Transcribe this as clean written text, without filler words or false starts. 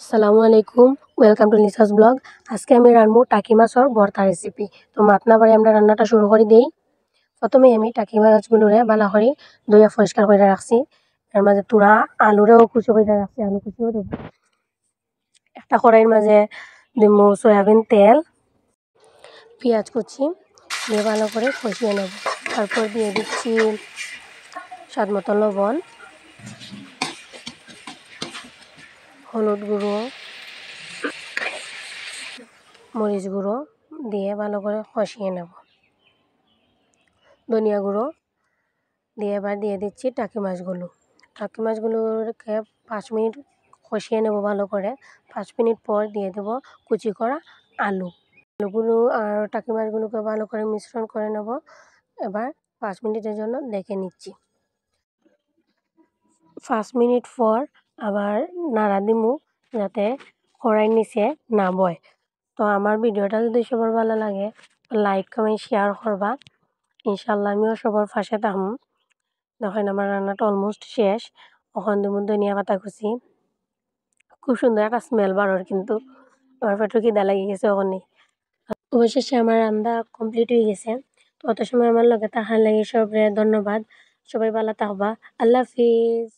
আসসালামু আলাইকুম, welcome to লিসাস blog. আজকে আমি রান্নবো টাকি মাছের ভর্তা রেসিপি। তো মাত না পারি আমরা রান্নাটা শুরু করে দিই। প্রথমে আমি টাকি মাছগুলোরে ভালো করে ধুইয়া পরিষ্কার করে রাখছি। এর মাঝে তুরা আলুরেও কুচি করে রাখছি, আলু কুচিও দেবো। একটা কড়াইয়ের মাঝে দিব সয়াবিন তেল, পেঁয়াজ কুচি দিয়ে ভালো করে কষিয়ে নেব। তারপর দিয়ে দিচ্ছি স্বাদ মতো লবণ, হলুদ গুঁড়ো, মরিচ গুঁড়ো দিয়ে ভালো করে কষিয়ে নেব। ধনিয়া গুঁড়ো দিয়ে এবার দিয়ে দিচ্ছি টাকি মাছগুলো। টাকি মাছগুলোকে 5 মিনিট কষিয়ে নেব ভালো করে। 5 মিনিট পর দিয়ে দেব কুচি করা আলু। আলুগুলো আর টাকি মাছগুলোকে ভালো করে মিশ্রণ করে নেব। এবার 5 মিনিটের জন্য ডেকে নিচ্ছি। 5 মিনিট পর আবার নাড়া দিমু যাতে কড়াইয়ের নিচে না বয়। তো আমার ভিডিওটা যদি সবার ভালো লাগে লাইক কমেন্ট শেয়ার করবা। ইনশাল্লাহ আমিও সবার পাশে থাকবো। দেখেন আমার রান্নাটা অলমোস্ট শেষ। ওখান দিব ধনিয়া পাতা কুচি। খুব সুন্দর একটা স্মেল বাড়ার, কিন্তু আমার পেটে খিদা লেগে গেছে ওখানে। অবশেষে আমার রান্না কমপ্লিট হয়ে গেছে। তো অত সময় আমার লগে থাকার লাগে সবরে ধন্যবাদ। সবাই ভালো থাকবা। আল্লাহ হাফিজ।